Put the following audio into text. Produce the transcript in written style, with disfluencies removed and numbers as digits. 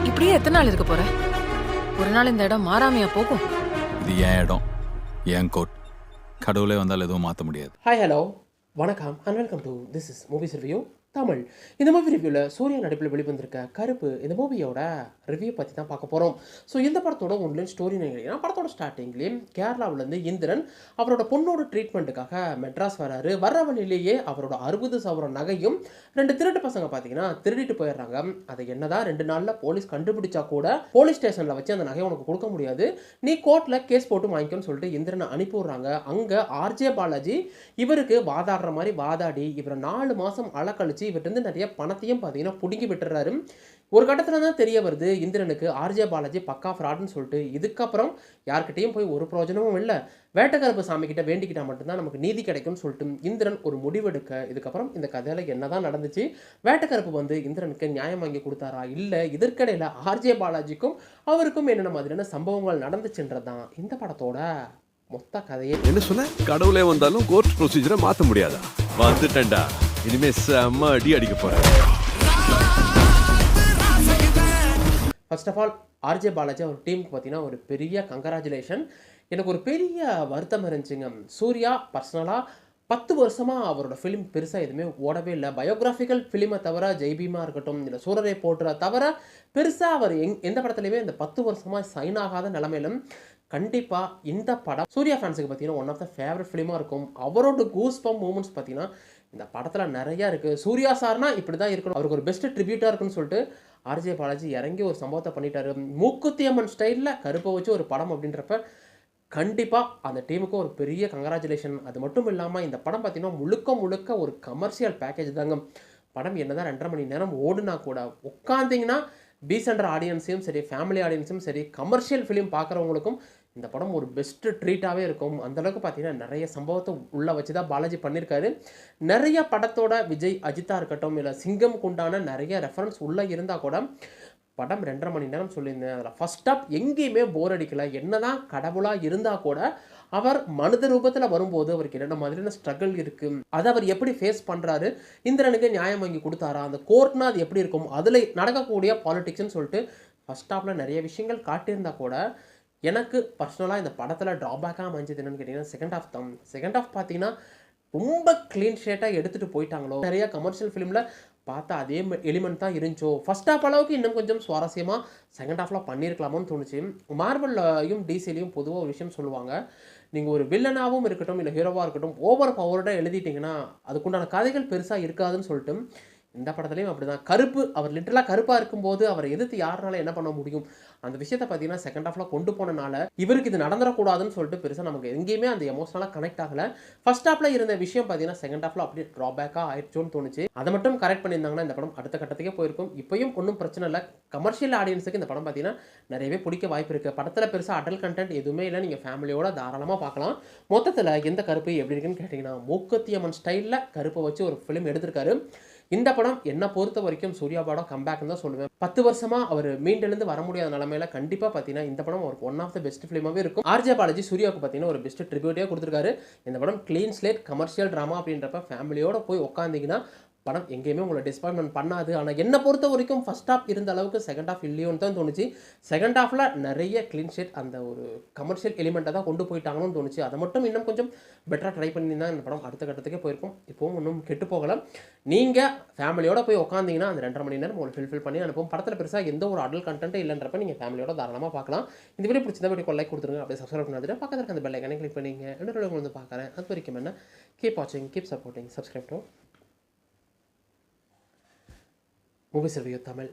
இப்படியே எத்தனை நாள் இருக்க போற? ஒரு நாள் இந்த இடம் மாறாமையா போகும்? இது என் இடம், என் கோட். கடவுளே வந்தால் எதுவும் மாற்ற முடியாது. ஹாய் ஹலோ வணக்கம் and welcome to this is movies review Tamil. இந்த மூவி ரிவ்யூவில் சூர்யா நடிப்பில் வெளிவந்திருக்க கருப்பு இந்த மூவியோட ரிவ்யூ பற்றி தான் பார்க்க போகிறோம். ஸோ இந்த படத்தோட ஒன்லைன் ஸ்டோரி நினைக்கிறீங்கன்னா, படத்தோட ஸ்டார்டிங்லேயும் கேரளாவிலேருந்து இந்திரன் அவரோட பொண்ணோட ட்ரீட்மெண்ட்டுக்காக மெட்ராஸ் வராரு. வர்ற வழியிலேயே அவரோட 60 சவரம் நகையும் 2 திருட்டு பசங்க பார்த்தீங்கன்னா திருடிட்டு போயிடுறாங்க. அதை என்னதான் 2 நாளில் போலீஸ் கண்டுபிடிச்சா கூட போலீஸ் ஸ்டேஷனில் வச்சு அந்த நகையை உனக்கு கொடுக்க முடியாது, நீ கோர்ட்டில் கேஸ் போட்டு வாங்கிக்கோன்னு சொல்லிட்டு இந்திரனை அனுப்பி விட்றாங்க. அங்கே ஆர்ஜே பாலாஜி இவருக்கு வாதாடுற மாதிரி வாதாடி இவரை 4 மாதம் அலக்கழிச்சு இவர்கிட்ட நிறைய பணத்தையும் பார்த்தீங்கன்னா பிடுங்கி விட்டுறாரு. ஒரு கட்டத்தில் தான் தெரிய வருது இந்திரனுக்கு ஆர்ஜே பாலாஜி பக்கா ஃப்ராட்னு சொல்லிட்டு. இதுக்கப்புறம் யார்கிட்டையும் போய் ஒரு பிரயோஜனமும் இல்லை, வேட்டக்கருப்பு சாமி கிட்ட வேண்டிக்கிட்டா மட்டும்தான் நமக்கு நீதி கிடைக்கும்னு சொல்லிட்டு இந்திரன் ஒரு முடிவெடுக்க, இதுக்கப்புறம் இந்த கதையில் என்னதான் நடந்துச்சு, வேட்டக்கருப்பு வந்து இந்திரனுக்கு நியாயம் வாங்கி கொடுத்தாரா, இல்லை இதற்கிடையில் ஆர்ஜே பாலாஜிக்கும் அவருக்கும் என்னென்ன மாதிரியான சம்பவங்கள் நடந்துச்சுன்றதான் இந்த படத்தோட மொத்த கதையே. என்ன சொன்ன? கடவுளே வந்தாலும் கோர்ட் ப்ரொசீஜரை மாற்ற முடியாதா? வந்துட்டேன்டா, இனிமே செம்ம அடி அடிக்க போறேன். First of all RJ Balaji அவர் டீமுக்கு பார்த்தீங்கன்னா ஒரு பெரிய கங்க்ராச்சுலேஷன். எனக்கு ஒரு பெரிய வருத்தம் இருந்துச்சுங்க. சூர்யா பர்சனலாக 10 வருஷமாக அவரோட ஃபிலிம் பெருசாக எதுவுமே ஓடவே இல்லை. பயோகிராஃபிக்கல் ஃபிலிமை தவிர, ஜெய்பீமாக இருக்கட்டும் இல்லை சூரரை போட்டுற தவிர பெருசாக அவர் எந்த படத்துலையுமே இந்த 10 வருஷமாக சைன் ஆகாத நிலமையிலும் கண்டிப்பாக இந்த படம் சூர்யா ஃபேன்ஸுக்கு பார்த்தீங்கன்னா ஒன் ஆஃப் த ஃபேவரட் ஃபிலிமாக இருக்கும். அவரோட கூஸ் பம்ப் மூமெண்ட்ஸ் பார்த்தீங்கன்னா இந்த படத்தில் நிறையா இருக்குது. சூர்யா சார்னா இப்படி தான் இருக்கணும், அவருக்கு ஒரு பெஸ்ட்டு ட்ரிபியூட்டாக இருக்குன்னு சொல்லிட்டு ஆர்ஜே பாலாஜி இறங்கி ஒரு சம்பவத்தை பண்ணிட்டாரு. மூக்குத்தி அம்மன் ஸ்டைலில் கருப்பை வச்சு ஒரு படம் அப்படின்றப்ப கண்டிப்பாக அந்த டீமுக்கு ஒரு பெரிய கங்க்ராச்சுலேஷன். அது மட்டும் இல்லாமல் இந்த படம் பார்த்தீங்கன்னா முழுக்க ஒரு கமர்ஷியல் பேக்கேஜ் தாங்க. படம் என்னதான் 2.5 மணி நேரம் ஓடுனா கூட உட்காந்திங்கன்னா டீசென்டர் ஆடியன்ஸையும் சரி, ஃபேமிலி ஆடியன்ஸும் சரி, கமர்ஷியல் ஃபிலிம் பார்க்குறவங்களுக்கும் இந்த படம் ஒரு பெஸ்ட்டு ட்ரீட்டாகவே இருக்கும். அந்தளவுக்கு பார்த்தீங்கன்னா நிறைய சம்பவத்தை உள்ளே வச்சு தான் பாலாஜி பண்ணியிருக்காரு. நிறைய படத்தோட விஜய் அஜித்தாக இருக்கட்டும் இல்லை சிங்கம்க்கு உண்டான நிறைய ரெஃபரன்ஸ் உள்ளே இருந்தால் கூட படம் 2.5 மணி நேரம் சொல்லியிருந்தேன். அதில் ஃபர்ஸ்ட் ஆஃப் எங்கேயுமே போர் அடிக்கலை. என்னதான் கடவுளாக இருந்தால் கூட அவர் மனித ரூபத்தில் வரும்போது அவருக்கு என்னென்ன மாதிரியான ஸ்ட்ரகிள் இருக்குது, அதை அவர் எப்படி ஃபேஸ் பண்ணுறாரு, இந்திரனுக்கு நியாயம் வாங்கி கொடுத்தாரா, அந்த கோர்ட்னா அது எப்படி இருக்கும், அதில் நடக்கக்கூடிய பாலிடிக்ஸ்ன்னு சொல்லிட்டு ஃபர்ஸ்ட் ஆஃபில் நிறைய விஷயங்கள் காட்டியிருந்தா கூட எனக்கு பர்சனலாக இந்த படத்தில் ட்ராபேக்காக அமைஞ்சது என்னென்னு கேட்டிங்கன்னா செகண்ட் ஆஃப் தான். செகண்ட் ஆஃப் பார்த்தீங்கன்னா ரொம்ப க்ளீன் ஷேட்டாக எடுத்துகிட்டு போயிட்டாங்களோ, நிறைய கமர்ஷியல் ஃபிலிமில் பார்த்தா அதே எலிமெண்ட் தான் இருந்துச்சோ, ஃபர்ஸ்ட் ஆஃப் அளவுக்கு இன்னும் கொஞ்சம் சுவாரஸ்யமாக செகண்ட் ஆஃபில் பண்ணியிருக்கலாமோன்னு தோணுச்சு. மார்வல்லையும் டிசிலையும் பொதுவாக ஒரு விஷயம் சொல்லுவாங்க, நீங்கள் ஒரு வில்லனாகவும் இருக்கட்டும் இல்லை ஹீரோவாக இருக்கட்டும் ஓவர் பவர்டாக எழுதிட்டிங்கன்னா அதுக்குண்டான கதைகள் பெருசாக இருக்காதுன்னு சொல்லிட்டு இந்த படத்துலையும் அப்படி தான். கருப்பு அவர் லிட்டரலாக கருப்பாக இருக்கும்போது அவரை எதிர்த்து யாருனால என்ன பண்ண முடியும், அந்த விஷயத்தை பார்த்தீங்கன்னா செகண்ட் ஆஃபில் கொண்டு போனனால இவருக்கு இது நடந்துடக்கூடாதுன்னு சொல்லிட்டு பெருசாக நமக்கு எங்கேயுமே அந்த எமோஷனலாக கனெக்ட் ஆகலை. ஃபர்ஸ்ட் ஆஃபில் இருந்த விஷயம் பார்த்தீங்கன்னா செகண்ட் ஆஃபில் அப்படியே ட்ராபேக்காக ஆயிடுச்சோன்னு தோணுச்சு. அதை மட்டும் கரெக்ட் பண்ணியிருந்தாங்கன்னா இந்த படம் அடுத்த கட்டத்துக்கே போயிருக்கும். இப்போயும் ஒன்றும் பிரச்சனை இல்லை, கமர்ஷியல் ஆடியன்ஸுக்கு இந்த படம் பார்த்தீங்கன்னா நிறையவே பிடிக்க வாய்ப்பு இருக்குது. படத்தில் பெருசாக அடல் கண்டென்ட் எதுவுமே இல்லை, நீங்கள் ஃபேமிலியோட தாராளமாக பார்க்கலாம். மொத்தத்தில் எந்த கருப்பு எப்படி இருக்குன்னு கேட்டிங்கன்னா மூக்குத்தி அம்மன் ஸ்டைலில் கருப்பை வச்சு ஒரு ஃபிலிம் எடுத்திருக்காரு. இந்த படம் என்னை பொறுத்த வரைக்கும் சூர்யா படம் கம்பேக்னு தான் சொல்லுவேன். 10 வருஷமாக அவர் மீண்டெழுந்து வர முடியாத நிலமையில கண்டிப்பாக பார்த்தீங்கன்னா இந்த படம் ஒரு ஒன் ஆஃப் த பெஸ்ட் ஃபிலிமாகவே இருக்கும். ஆர்ஜே பாலாஜி சூர்யாவுக்கு பார்த்தீங்கன்னா ஒரு பெஸ்ட் ட்ரிபியூட்டே கொடுத்துருக்காரு. இந்த படம் க்ளீன் ஸ்லேட் கமர்ஷியல் ட்ராமா அப்படின்றப்ப ஃபேமிலியோட போய் உட்காந்திங்கன்னா படம் எங்கேயுமே உங்களை டிசப்பாயின்மெண்ட் பண்ணாது. ஆனால் என்னை பொறுத்த வரைக்கும் ஃபர்ஸ்ட் ஆஃப் இருந்த அளவுக்கு செகண்ட் ஆஃப் இல்லையோன்னு தான் தோணுச்சு. செகண்ட் ஆஃபில் நிறைய க்ளீன் ஷேட் அந்த ஒரு கமர்ஷியல் எலிமெண்ட்டை தான் கொண்டு போயிட்டாங்கன்னு தோணுச்சு. அதை மட்டும் இன்னும் கொஞ்சம் பெட்டராக ட்ரை பண்ணி தான் இந்த படம் அடுத்த கட்டத்துக்கே போயிருக்கும். இப்போவும் இன்னும் கெட்டு போகலாம். நீங்கள் ஃபேமிலியோட போய் உட்காந்திங்கன்னா அந்த 2.5 மணி நேரம் உங்களுக்கு ஃபில் பண்ணி அனுப்பும். படத்தில் பெருசாக எந்த ஒரு அடல் கண்டென்ட்டே இல்லைன்றப்ப நீங்கள் ஃபேமிலியோட தாராளமாக பார்க்கலாம். இந்த வீடியோ பிடிச்சதை வீடியோ லைக் கொடுத்துருங்க, அப்படியே சப்ஸ்கிரைப் பண்ணாது பக்கத்தில் இருக்க அந்த பெல் ஐக்கானை கிளிக் பண்ணிங்க. இன்னொரு வீடியோ வந்து பார்க்குறேன். அது வரைக்கும் என்ன, கீப் வாட்சிங், keep supporting, subscribe to movies review Tamil.